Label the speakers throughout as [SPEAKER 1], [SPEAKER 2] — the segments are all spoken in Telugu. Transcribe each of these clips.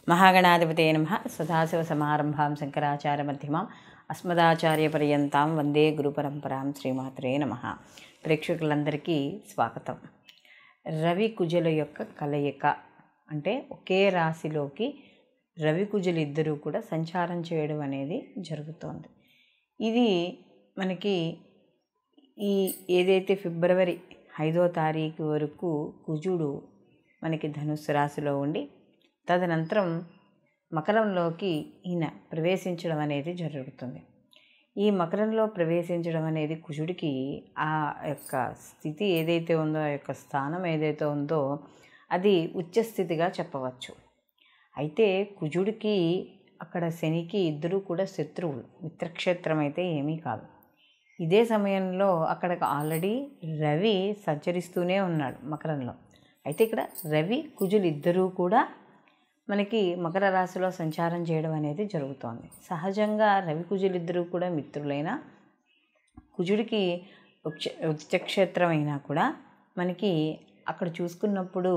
[SPEAKER 1] మహాగణాధిపతయే నమః. సదాశివసమారంభాం శంకరాచార్యమధ్యమాం అస్మదాచార్యపర్యంతాం వందే గురుపరంపరాం. శ్రీమాత్రే నమః. ప్రేక్షకులందరికీ స్వాగతం. రవి కుజుల యొక్క కలయిక అంటే ఒకే రాశిలోకి రవి కుజులు ఇద్దరూ కూడా సంచారం చేయడం అనేది జరుగుతోంది. ఇది మనకి ఏదైతే ఫిబ్రవరి 5వ తారీఖు వరకు కుజుడు మనకి ధనుస్సు రాశిలో ఉండి తదనంతరం మకరంలోకి ఈయన ప్రవేశించడం అనేది జరుగుతుంది. ఈ మకరంలో ప్రవేశించడం అనేది కుజుడికి ఆ యొక్క స్థితి ఏదైతే ఉందో, ఆ యొక్క స్థానం ఏదైతే ఉందో అది ఉచ్చస్థితిగా చెప్పవచ్చు. అయితే కుజుడికి అక్కడ శనికి ఇద్దరూ కూడా శత్రువులు, మిత్రక్షేత్రం అయితే ఏమీ కాదు. ఇదే సమయంలో అక్కడ ఆల్రెడీ రవి సంచరిస్తూనే ఉన్నాడు మకరంలో. అయితే ఇక్కడ రవి కుజులు ఇద్దరూ కూడా మనకి మకర రాశిలో సంచారం చేయడం అనేది జరుగుతోంది. సహజంగా రవి కుజులు ఇద్దరూ కూడా మిత్రులైన కుజుడికి ఉచ్చక్షేత్రం అయినా కూడా మనకి అక్కడ చూసుకున్నప్పుడు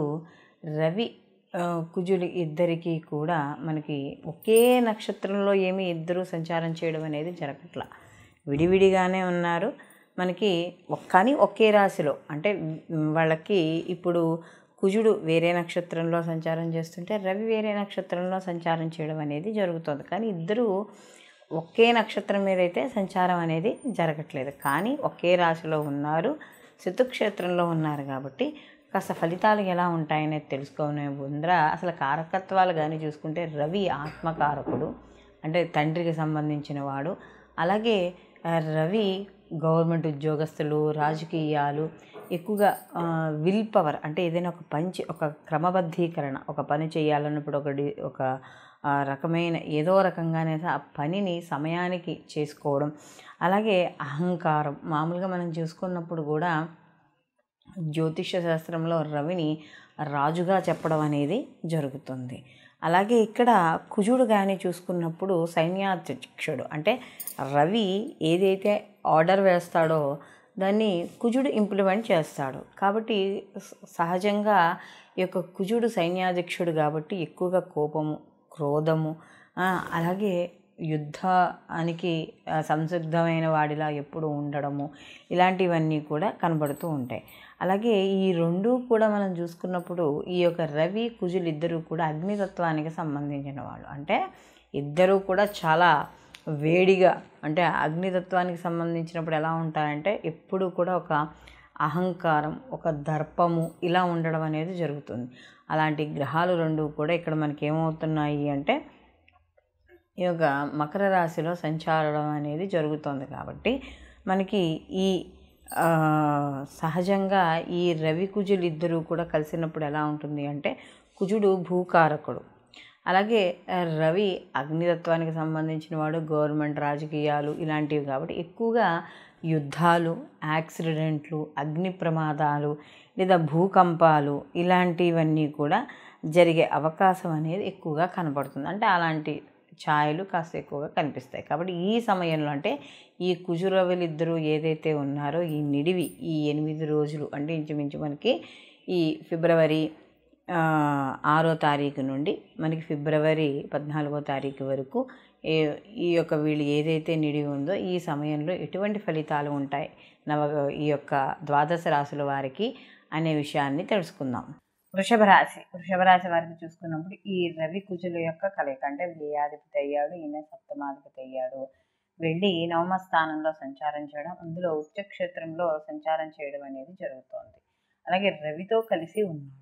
[SPEAKER 1] రవి కుజులు ఇద్దరికీ కూడా మనకి ఒకే నక్షత్రంలో ఏమీ ఇద్దరూ సంచారం చేయడం అనేది జరగట్ల, విడివిడిగానే ఉన్నారు మనకి. కానీ ఒకే రాశిలో అంటే వాళ్ళకి ఇప్పుడు కుజుడు వేరే నక్షత్రంలో సంచారం చేస్తుంటే రవి వేరే నక్షత్రంలో సంచారం చేయడం అనేది జరుగుతుంది. కానీ ఇద్దరూ ఒకే నక్షత్రం మీద అయితే సంచారం అనేది జరగట్లేదు, కానీ ఒకే రాశిలో ఉన్నారు, శత్రుక్షేత్రంలో ఉన్నారు. కాబట్టి కాస్త ఫలితాలు ఎలా ఉంటాయనేది తెలుసుకునే ముందర అసలు కారకత్వాలు కానీ చూసుకుంటే రవి ఆత్మకారకుడు, అంటే తండ్రికి సంబంధించిన వాడు. అలాగే రవి గవర్నమెంట్ ఉద్యోగస్తులు, రాజకీయాలు, ఎక్కువగా విల్ పవర్ అంటే ఏదైనా ఒక క్రమబద్ధీకరణ, ఒక పని చేయాలన్నప్పుడు ఒక రకమైన ఏదో రకంగానే ఆ పనిని సమయానికి చేసుకోవడం. అలాగే అహంకారం, మామూలుగా మనం చూసుకున్నప్పుడు కూడా జ్యోతిష శాస్త్రంలో రవిని రాజుగా చెప్పడం అనేది జరుగుతుంది. అలాగే ఇక్కడ కుజుడు కానీ చూసుకున్నప్పుడు సైన్యాధ్యక్షుడు, అంటే రవి ఏదైతే ఆర్డర్ వేస్తాడో దాన్ని కుజుడు ఇంప్లిమెంట్ చేస్తాడు. కాబట్టి సహజంగా ఈ యొక్క కుజుడు సైన్యాధ్యక్షుడు కాబట్టి ఎక్కువగా కోపము, క్రోధము, అలాగే యుద్ధానికి సంసిద్ధమైన వాడిలా ఎప్పుడు ఉండడము, ఇలాంటివన్నీ కూడా కనబడుతూ ఉంటాయి. అలాగే ఈ రెండూ కూడా మనం చూసుకున్నప్పుడు ఈ యొక్క రవి కుజులు ఇద్దరూ కూడా అగ్నితత్వానికి సంబంధించిన వాళ్ళు. అంటే ఇద్దరూ కూడా చాలా వేడిగా, అంటే అగ్నితత్వానికి సంబంధించినప్పుడు ఎలా ఉంటారంటే ఎప్పుడు కూడా ఒక అహంకారం, ఒక దర్పము ఇలా ఉండడం అనేది జరుగుతుంది. అలాంటి గ్రహాలు రెండు కూడా ఇక్కడ మనకి ఏమవుతున్నాయి అంటే ఈ యొక్క మకర రాశిలో సంచారం అనేది జరుగుతుంది. కాబట్టి మనకి ఈ సహజంగా ఈ రవి కుజులు ఇద్దరూ కూడా కలిసినప్పుడు ఎలా ఉంటుంది అంటే కుజుడు భూకారకుడు, అలాగే రవి అగ్నితత్వానికి సంబంధించిన వాడు, గవర్నమెంట్, రాజకీయాలు ఇలాంటివి. కాబట్టి ఎక్కువగా యుద్ధాలు, యాక్సిడెంట్లు, అగ్ని ప్రమాదాలు లేదా భూకంపాలు ఇలాంటివన్నీ కూడా జరిగే అవకాశం అనేది ఎక్కువగా కనపడుతుంది. అంటే అలాంటి ఛాయలు కాస్త ఎక్కువగా కనిపిస్తాయి. కాబట్టి ఈ సమయంలో అంటే ఈ కుజురవులు ఇద్దరు ఏదైతే ఉన్నారో ఈ నిడివి ఈ 8 రోజులు, అంటే ఇంచుమించు మనకి ఈ ఫిబ్రవరి 6వ తారీఖు నుండి మనకి ఫిబ్రవరి 14వ తారీఖు వరకు ఈ యొక్క వీళ్ళు ఏదైతే నిడివి ఉందో ఈ సమయంలో ఎటువంటి ఫలితాలు ఉంటాయి ఈ యొక్క ద్వాదశ రాశుల వారికి అనే విషయాన్ని తెలుసుకుందాం. వృషభ రాశి వారికి చూసుకున్నప్పుడు ఈ రవి కుజుల యొక్క కలయిక, అంటే వ్యయాధిపతి అయ్యాడు, ఈయన సప్తమాధిపతి అయ్యాడు, వెళ్ళి నవమ స్థానంలో సంచారం చేయడం, అందులో ఉచ్చక్షేత్రంలో సంచారం చేయడం అనేది జరుగుతోంది. అలాగే రవితో కలిసి ఉన్నాడు.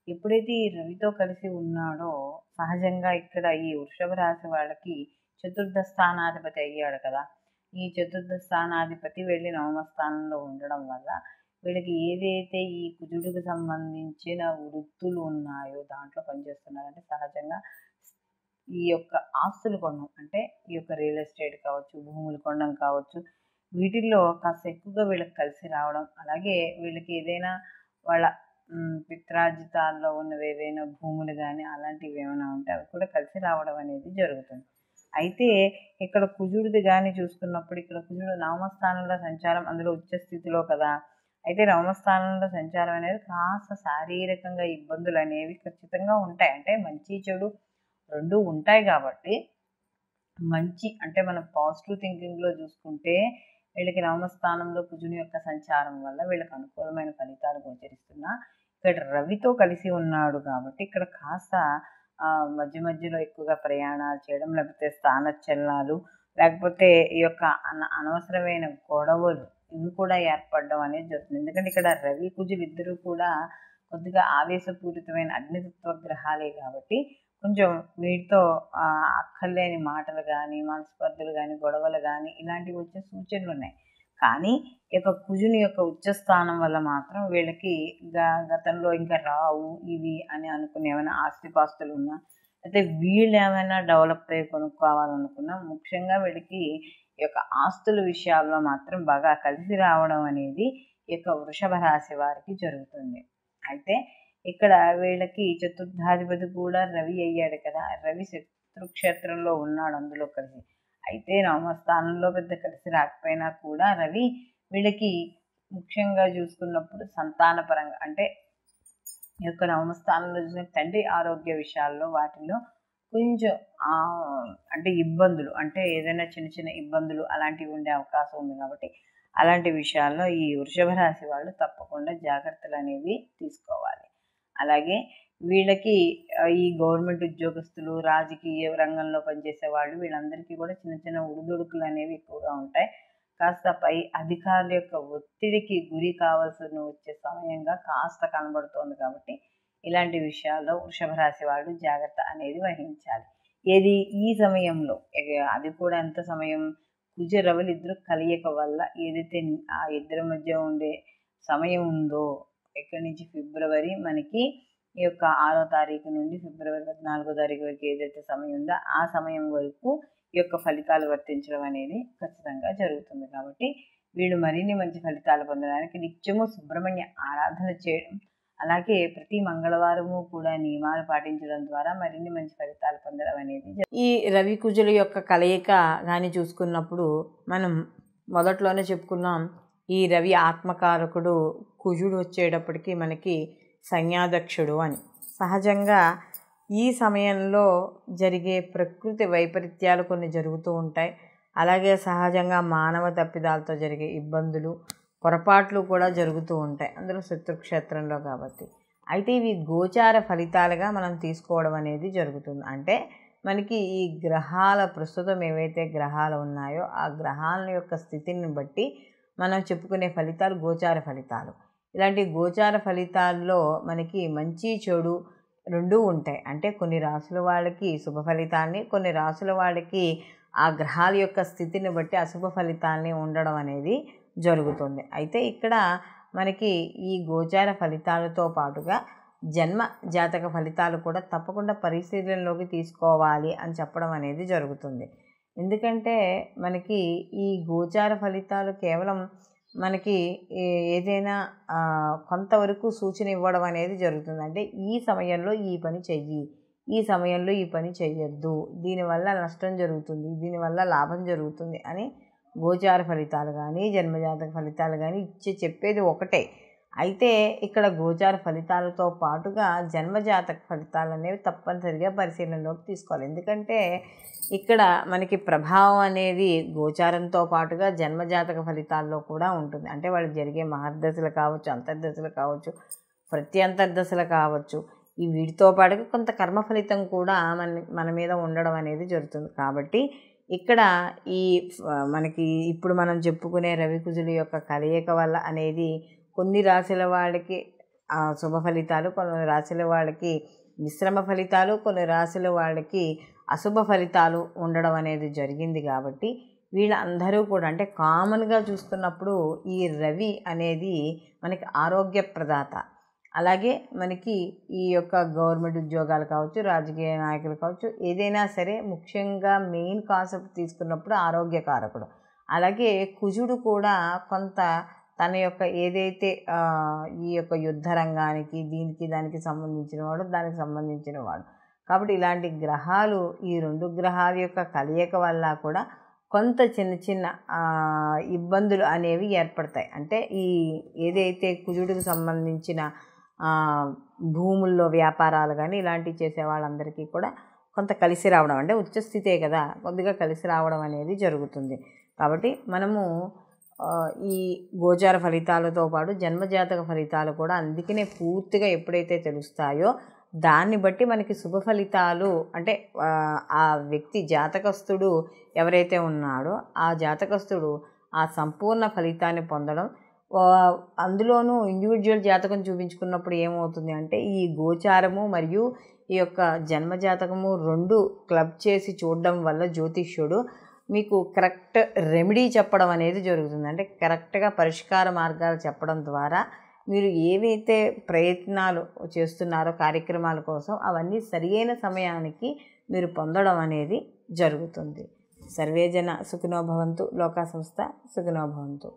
[SPEAKER 1] ఎప్పుడైతే ఈ రవితో కలిసి ఉన్నాడో సహజంగా ఇక్కడ ఈ వృషభ రాశి వాళ్ళకి చతుర్థ స్థానాధిపతి అయ్యాడు కదా. ఈ చతుర్థ స్థానాధిపతి వెళ్ళి నవమ స్థానంలో ఉండడం వల్ల వీళ్ళకి ఏదైతే ఈ కుజుడికి సంబంధించిన వృత్తులు ఉన్నాయో దాంట్లో పనిచేస్తున్నారంటే సహజంగా ఈ యొక్క ఆస్తులు కొనడం, అంటే ఈ యొక్క రియల్ ఎస్టేట్ కావచ్చు, భూములు కొనడం కావచ్చు, వీటిల్లో కాస్త ఎక్కువగా వీళ్ళకి కలిసి రావడం. అలాగే వీళ్ళకి ఏదైనా వాళ్ళ పిత్రార్జితాల్లో ఉన్నవి ఏవైనా భూములు కానీ అలాంటివి ఏమైనా ఉంటే అవి కూడా కలిసి రావడం అనేది జరుగుతుంది. అయితే ఇక్కడ కుజుడిది కానీ చూసుకున్నప్పుడు ఇక్కడ కుజుడు నవమ స్థానంలో సంచారం, అందులో ఉచ్చస్థితిలో కదా. అయితే నవమ స్థానంలో సంచారం అనేది కాస్త శారీరకంగా ఇబ్బందులు అనేవి ఖచ్చితంగా ఉంటాయి. అంటే మంచి చెడు రెండు ఉంటాయి కాబట్టి మంచి అంటే మనం పాజిటివ్ థింకింగ్లో చూసుకుంటే వీళ్ళకి నవమ స్థానంలో కుజుని యొక్క సంచారం వల్ల వీళ్ళకి అనుకూలమైన ఫలితాలు గోచరిస్తున్నా ఇక్కడ రవితో కలిసి ఉన్నాడు కాబట్టి ఇక్కడ కాస్త మధ్య మధ్యలో ఎక్కువగా ప్రయాణాలు చేయడం, లేకపోతే స్థానచలనాలు, లేకపోతే ఈ యొక్క అనవసరమైన గొడవలు ఇవి కూడా ఏర్పడడం అనేది జరుగుతుంది. ఎందుకంటే ఇక్కడ రవి కుజులు ఇద్దరు కూడా కొద్దిగా ఆవేశపూరితమైన అగ్నితత్వ గ్రహాలే కాబట్టి కొంచెం వీటితో అక్కర్లేని మాటలు కానీ, మనస్పర్ధలు కానీ, గొడవలు కానీ ఇలాంటివి వచ్చే సూచనలు ఉన్నాయి. కానీ ఈ యొక్క కుజుని యొక్క ఉచ్చస్థానం వల్ల మాత్రం వీళ్ళకి గతంలో ఇంకా రావు ఇవి అని అనుకుని ఏమైనా ఆస్తిపాస్తులు ఉన్నా, అయితే వీళ్ళు ఏమైనా డెవలప్ అయ్యి కొనుక్కోవాలనుకున్నా, ముఖ్యంగా వీళ్ళకి ఈ యొక్క ఆస్తుల విషయాల్లో మాత్రం బాగా కలిసి రావడం అనేది ఈ యొక్క వృషభ రాశి వారికి జరుగుతుంది. అయితే ఇక్కడ వీళ్ళకి చతుర్థాధిపతి కూడా రవి అయ్యాడు కదా, రవి శత్రుక్షేత్రంలో ఉన్నాడు అందులో కలిసి. అయితే నవమ స్థానంలో పెద్ద కలిసి రాకపోయినా కూడా రవి వీళ్ళకి ముఖ్యంగా చూసుకున్నప్పుడు సంతానపరంగా అంటే ఈ యొక్క నవమ స్థానంలో చూసిన తండ్రి ఆరోగ్య విషయాల్లో వాటిల్లో కొంచెం అంటే ఇబ్బందులు, అంటే ఏదైనా చిన్న చిన్న ఇబ్బందులు అలాంటివి ఉండే అవకాశం ఉంది. కాబట్టి అలాంటి విషయాల్లో ఈ వృషభ రాశి వాళ్ళు తప్పకుండా జాగ్రత్తలు అనేవి తీసుకోవాలి. అలాగే వీళ్ళకి ఈ గవర్నమెంట్ ఉద్యోగస్తులు, రాజకీయ రంగంలో పనిచేసే వాళ్ళు వీళ్ళందరికీ కూడా చిన్న చిన్న ఉడుదుడుకులు అనేవి ఎక్కువగా ఉంటాయి. కాస్త పై అధికారుల యొక్క ఒత్తిడికి గురి కావాల్సి వచ్చే సమయంగా కాస్త కనబడుతోంది. కాబట్టి ఇలాంటి విషయాల్లో వృషభ రాశి వాళ్ళు జాగ్రత్త అనేది వహించాలి. ఏది ఈ సమయంలో, అది కూడా ఎంత సమయం, కుజ రవులు ఇద్దరు కలయిక వల్ల ఏదైతే ఆ ఇద్దరి మధ్య ఉండే సమయం ఉందో, ఇక్కడి నుంచి ఫిబ్రవరి మనకి ఈ యొక్క 6వ తారీఖు నుండి ఫిబ్రవరి 14వ తారీఖు వరకు ఏదైతే సమయం ఉందో ఆ సమయం వరకు ఈ యొక్క ఫలితాలు వర్తించడం అనేది ఖచ్చితంగా జరుగుతుంది. కాబట్టి వీళ్ళు మరిన్ని మంచి ఫలితాలు పొందడానికి నిత్యము సుబ్రహ్మణ్య ఆరాధన చేయడం, అలాగే ప్రతి మంగళవారము కూడా నియమాలు పాటించడం ద్వారా మరిన్ని మంచి ఫలితాలు పొందడం అనేది. ఈ రవి కుజుల యొక్క కలయిక కానీ చూసుకున్నప్పుడు మనం మొదట్లోనే చెప్పుకున్నాం, ఈ రవి ఆత్మకారకుడు, కుజుడు వచ్చేటప్పటికి మనకి సంజ్ఞాదక్షుడు అని. సహజంగా ఈ సమయంలో జరిగే ప్రకృతి వైపరీత్యాలు కొన్ని జరుగుతూ ఉంటాయి. అలాగే సహజంగా మానవ తప్పిదాలతో జరిగే ఇబ్బందులు, పొరపాట్లు కూడా జరుగుతూ ఉంటాయి అందులో శత్రుక్షేత్రంలో కాబట్టి. అయితే ఇవి గోచార ఫలితాలుగా మనం తీసుకోవడం అనేది జరుగుతుంది. అంటే మనకి ఈ గ్రహాల ప్రస్తుతం ఏవైతే గ్రహాలు ఉన్నాయో ఆ గ్రహాల యొక్క స్థితిని బట్టి మనం చెప్పుకునే ఫలితాలు గోచార ఫలితాలు. ఇలాంటి గోచార ఫలితాల్లో మనకి మంచి చెడు రెండూ ఉంటాయి. అంటే కొన్ని రాసుల వాళ్ళకి శుభ ఫలితాన్ని, కొన్ని రాసుల వాళ్ళకి ఆ గ్రహాల యొక్క స్థితిని బట్టి అశుభ ఫలితాన్ని ఉండడం అనేది జరుగుతుంది. అయితే ఇక్కడ మనకి ఈ గోచార ఫలితాలతో పాటుగా జన్మ జాతక ఫలితాలు కూడా తప్పకుండా పరిశీలనలోకి తీసుకోవాలి అని చెప్పడం అనేది జరుగుతుంది. ఎందుకంటే మనకి ఈ గోచార ఫలితాలు కేవలం మనకి ఏదైనా కొంతవరకు సూచన ఇవ్వడం అనేది జరుగుతుంది. అంటే ఈ సమయంలో ఈ పని చెయ్యి, ఈ సమయంలో ఈ పని చెయ్యొద్దు, దీనివల్ల నష్టం జరుగుతుంది, దీనివల్ల లాభం జరుగుతుంది అని గోచార ఫలితాలు కానీ జన్మజాతక ఫలితాలు కానీ చెప్పేది ఒకటే. అయితే ఇక్కడ గోచార ఫలితాలతో పాటుగా జన్మజాతక ఫలితాలు అనేవి తప్పనిసరిగా పరిశీలనలోకి తీసుకోవాలి. ఎందుకంటే ఇక్కడ మనకి ప్రభావం అనేది గోచారంతో పాటుగా జన్మజాతక ఫలితాల్లో కూడా ఉంటుంది. అంటే వాళ్ళకి జరిగే మహర్దశలు కావచ్చు, అంతర్దశలు కావచ్చు, ప్రత్యంతర్దశలు కావచ్చు, ఈ వీటితో పాటుగా కొంత కర్మ ఫలితం కూడా మన మీద ఉండడం అనేది జరుగుతుంది. కాబట్టి ఇక్కడ ఈ మనకి ఇప్పుడు మనం చెప్పుకునే రవి కుజుల యొక్క కలయిక వల్ల అనేది కొన్ని రాశుల వాళ్ళకి శుభ ఫలితాలు, కొన్ని రాశుల వాళ్ళకి మిశ్రమ ఫలితాలు, కొన్ని రాశుల వాళ్ళకి అశుభ ఫలితాలు ఉండడం అనేది జరిగింది. కాబట్టి వీళ్ళందరూ కూడా అంటే కామన్గా చూస్తున్నప్పుడు ఈ రవి అనేది మనకి ఆరోగ్య ప్రదాత. అలాగే మనకి ఈ యొక్క గవర్నమెంట్ ఉద్యోగాలు కావచ్చు, రాజకీయ నాయకులు కావచ్చు, ఏదైనా సరే ముఖ్యంగా మెయిన్ కాన్సెప్ట్ తీసుకున్నప్పుడు ఆరోగ్యకారకుడు. అలాగే కుజుడు కూడా కొంత తన యొక్క ఏదైతే ఈ యొక్క యుద్ధ రంగానికి దానికి సంబంధించిన వాడు, దానికి సంబంధించిన వాడు. కాబట్టి ఇలాంటి గ్రహాలు, ఈ రెండు గ్రహాల యొక్క కలయిక వల్ల కూడా కొంత చిన్న చిన్న ఇబ్బందులు అనేవి ఏర్పడతాయి. అంటే ఈ ఏదైతే కుజుడికి సంబంధించిన భూముల్లో వ్యాపారాలు కానీ ఇలాంటివి చేసే వాళ్ళందరికీ కూడా కొంత కలిసి రావడం, అంటే ఉచ్చస్థితే కదా, కొద్దిగా కలిసి రావడం అనేది జరుగుతుంది. కాబట్టి మనము ఈ గోచార ఫలితాలతో పాటు జన్మజాతక ఫలితాలు కూడా అందుకనే పూర్తిగా ఎప్పుడైతే తెలుస్తాయో దాన్ని బట్టి మనకి శుభ ఫలితాలు, అంటే ఆ వ్యక్తి జాతకస్తుడు ఎవరైతే ఉన్నాడో ఆ జాతకస్తుడు ఆ సంపూర్ణ ఫలితాన్ని పొందడం. అందులోనూ ఇండివిజువల్ జాతకం చూపించుకున్నప్పుడు ఏమవుతుంది అంటే ఈ గోచారము మరియు ఈ యొక్క జన్మజాతకము రెండు క్లబ్ చేసి చూడడం వల్ల జ్యోతిష్యుడు మీకు కరెక్ట్ రెమెడీ చెప్పడం అనేది జరుగుతుంది. అంటే కరెక్ట్గా పరిష్కార మార్గాలు చెప్పడం ద్వారా మీరు ఏవైతే ప్రయత్నాలు చేస్తున్నారో కార్యక్రమాల కోసం అవన్నీ సరియైన సమయానికి మీరు పొందడం అనేది జరుగుతుంది. సర్వేజన సుఖినో భవంతు, లోకా సంస్థ సుఖినో భవంతు.